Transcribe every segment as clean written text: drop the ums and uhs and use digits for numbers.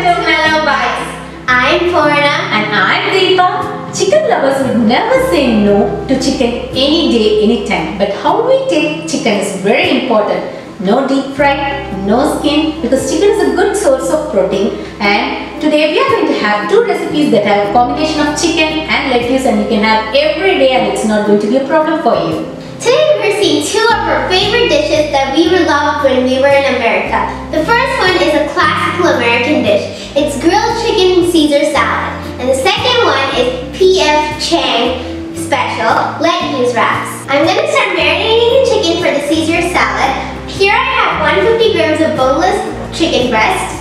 to Mellowbites. I'm Purna And I'm Deepa. Chicken lovers would never say no to chicken any day, anytime. But how we take chicken is very important. No deep fry, no skin, because chicken is a good source of protein. And today we are going to have two recipes that have a combination of chicken and lettuce, and you can have every day and it's not going to be a problem for you. Today we're seeing two of our favorite dishes that we would love when we were in America. The first one is a classical American dish. It's grilled chicken Caesar salad. And the second one is P.F. Chang special lettuce wraps. I'm going to start marinating the chicken for the Caesar salad. Here I have 150 grams of boneless chicken breast.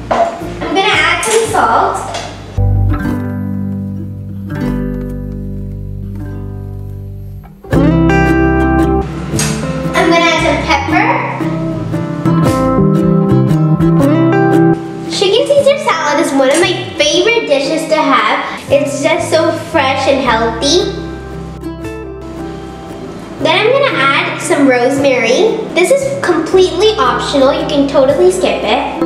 I'm going to add some salt. Is one of my favorite dishes to have. It's just so fresh and healthy. Then I'm gonna add some rosemary. This is completely optional. You can totally skip it.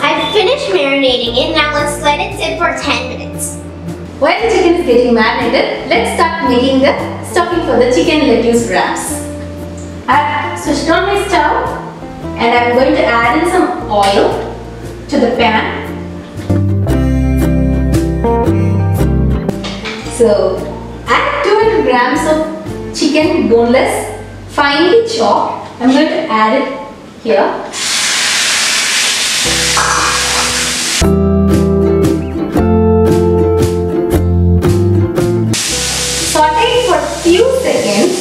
I've finished marinating it. Now let's let it sit for 10 minutes. While the chicken is getting marinated, let's start making the stuffing for the chicken lettuce wraps. I've switched on my stove and I'm going to add in some oil to the pan. So add 200 grams of chicken boneless, finely chopped. I'm going to add it here. Saute it for a few seconds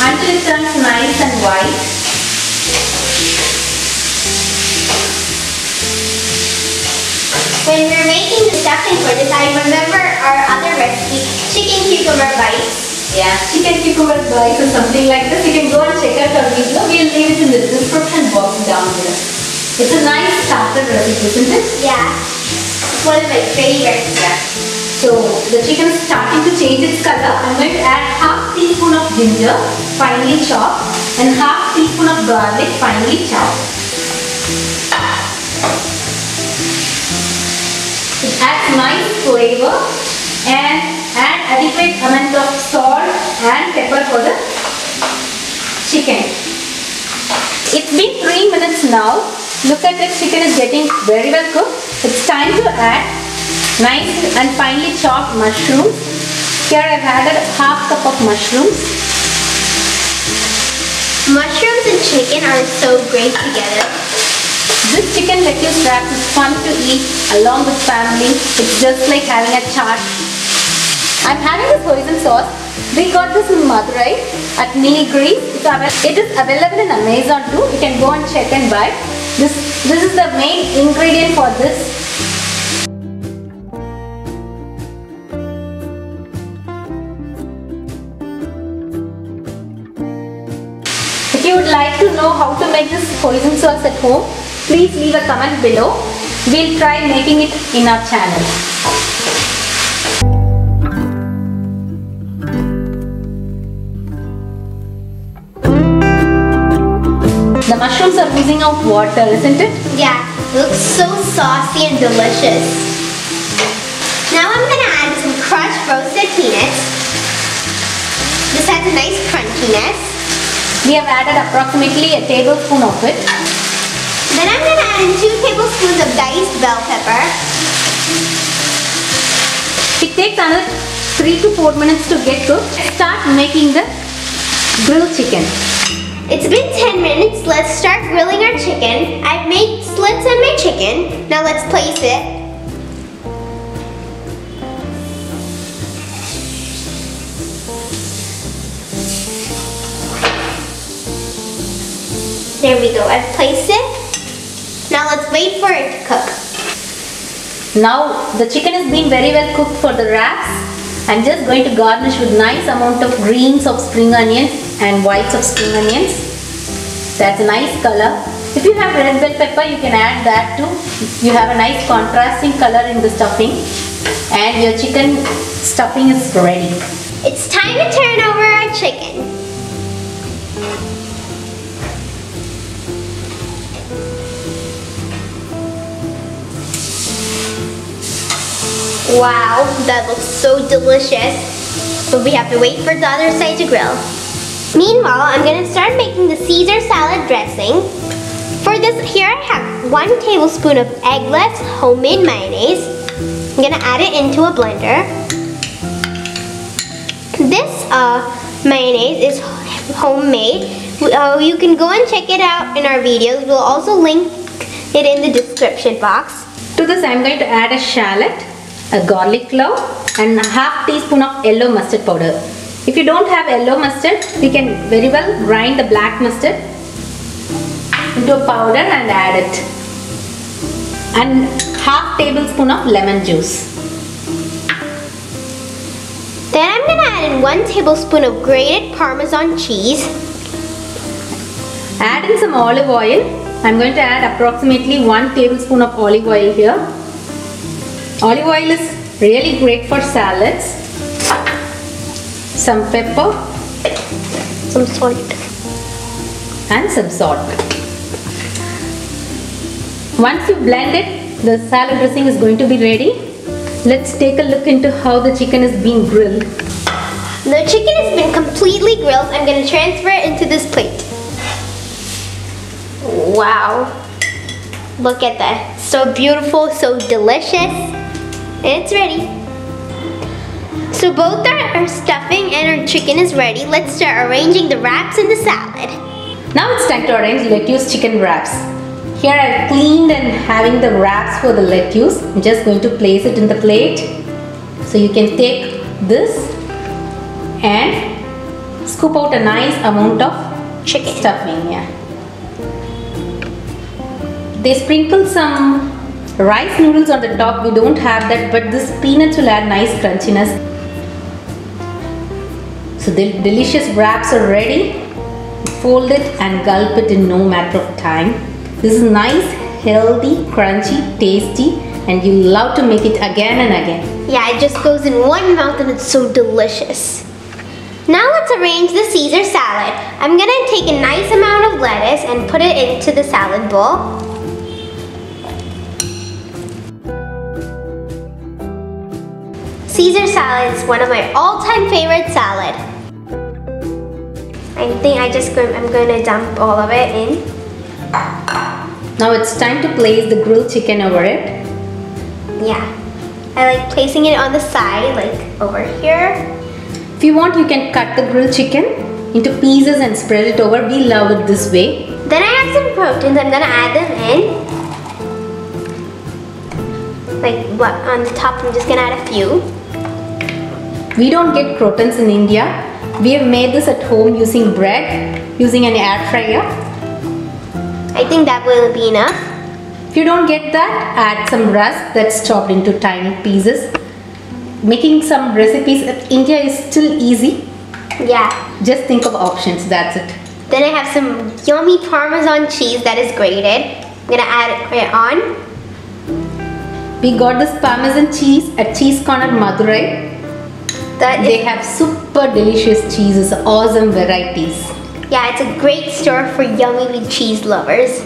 until it turns nice and white. When we're making the stuffing for this, I remember our other recipe, chicken cucumber bites. Yeah, chicken cucumber bites or something like this. You can go and check out our video. We'll leave it in the description box down there. It's a nice starter recipe, isn't it? Yeah, it's one of my favorites. Yeah. So the chicken is starting to change its color. I'm going to add half teaspoon of ginger, finely chopped, and half teaspoon of garlic, finely chopped. It adds nice flavor and add adequate amount of salt and pepper for the chicken. It's been 3 minutes now. Look at the chicken is getting very well cooked. It's time to add nice and finely chopped mushrooms. Here I've added half cup of mushrooms. Mushrooms and chicken are so great together. This chicken lettuce wraps is fun to eat along with family. It's just like having a chaat. I'm having this hoisin sauce. We got this in Madurai at Mini Greece. It is available in Amazon too. You can go and check and buy. This is the main ingredient for this. If you would like to know how to make this hoisin sauce at home, please leave a comment below. We'll try making it in our channel. The mushrooms are oozing out water, isn't it? Yeah, it looks so saucy and delicious. Now I'm going to add some crushed roasted peanuts. This adds a nice crunchiness. We have added approximately a tablespoon of it. Then I'm going to add in 2 tablespoons of diced bell pepper. It takes another 3 to 4 minutes to get cooked. Start making the grilled chicken. It's been 10 minutes. Let's start grilling our chicken. I've made slits on my chicken. Now let's place it. There we go. I've placed it. Now let's wait for it to cook. Now the chicken has been very well cooked for the wraps. I'm just going to garnish with nice amount of greens of spring onions and whites of spring onions. That's a nice color. If you have red bell pepper, you can add that too. You have a nice contrasting color in the stuffing, and your chicken stuffing is ready. It's time to turn over our chicken. Wow, that looks so delicious. But we have to wait for the other side to grill. Meanwhile, I'm gonna start making the Caesar salad dressing. For this, here I have 1 tablespoon of eggless homemade mayonnaise. I'm gonna add it into a blender. This mayonnaise is homemade. You can go and check it out in our videos. We'll also link it in the description box. To this, I'm going to add a shallot, a garlic clove, and a half teaspoon of yellow mustard powder. If you don't have yellow mustard, you can very well grind the black mustard into a powder and add it. And half tablespoon of lemon juice. Then I'm going to add in 1 tablespoon of grated Parmesan cheese. Add in some olive oil. I'm going to add approximately 1 tablespoon of olive oil here. Olive oil is really great for salads. Some pepper. Some salt. And some salt. Once you blend it, the salad dressing is going to be ready. Let's take a look into how the chicken is being grilled. The chicken has been completely grilled. I'm going to transfer it into this plate. Wow. Look at that. So beautiful, so delicious. And it's ready. So both our stuffing and our chicken is ready. Let's start arranging the wraps in the salad. Now it's time to arrange lettuce chicken wraps. Here I've cleaned and having the wraps for the lettuce. I'm just going to place it in the plate. So you can take this and scoop out a nice amount of chicken stuffing. Yeah. They sprinkle some rice noodles on the top. We don't have that, but this peanuts will add nice crunchiness. So the delicious wraps are ready. Fold it and gulp it in no matter of time. This is nice, healthy, crunchy, tasty, and you love to make it again and again. Yeah, it just goes in one mouth and it's so delicious. Now let's arrange the Caesar salad. I'm gonna take a nice amount of lettuce and put it into the salad bowl. Caesar salad is one of my all-time favorite salad. I think I'm gonna dump all of it in. Now it's time to place the grilled chicken over it. Yeah, I like placing it on the side, like over here. If you want, you can cut the grilled chicken into pieces and spread it over. We love it this way. Then I have some proteins. I'm gonna add them in. Like what on the top, I'm just gonna add a few. We don't get croutons in India. We have made this at home using bread, using an air fryer. I think that will be enough. If you don't get that, add some rusk that's chopped into tiny pieces. Making some recipes in India is still easy. Yeah. Just think of options, that's it. Then I have some yummy Parmesan cheese that is grated. I'm gonna add it on. We got this Parmesan cheese at Cheese Corner Madurai. They have super delicious cheeses, awesome varieties. Yeah, it's a great store for yummy cheese lovers.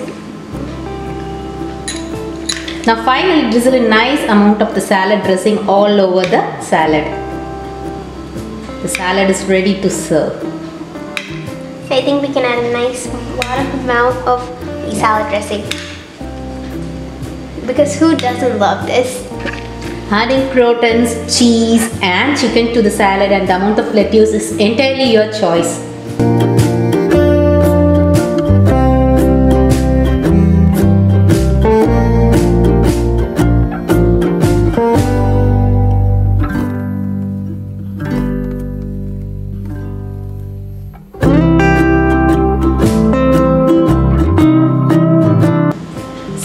Now finally drizzle a nice amount of the salad dressing all over the salad. The salad is ready to serve. I think we can add a nice amount of the salad dressing. Because who doesn't love this? Adding croutons, cheese and chicken to the salad and the amount of lettuce is entirely your choice.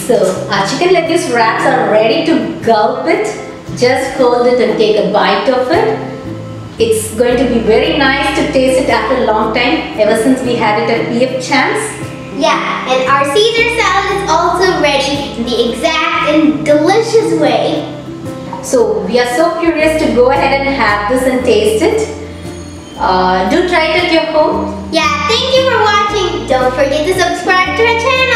So our chicken lettuce wraps are ready to gulp it. Just hold it and take a bite of it. It's going to be very nice to taste it after a long time, ever since we had it at PF Chance. Yeah, and our Caesar salad is also ready in the exact and delicious way. So we are so curious to go ahead and have this and taste it. Do try it at your home. Yeah, thank you for watching. Don't forget to subscribe to our channel.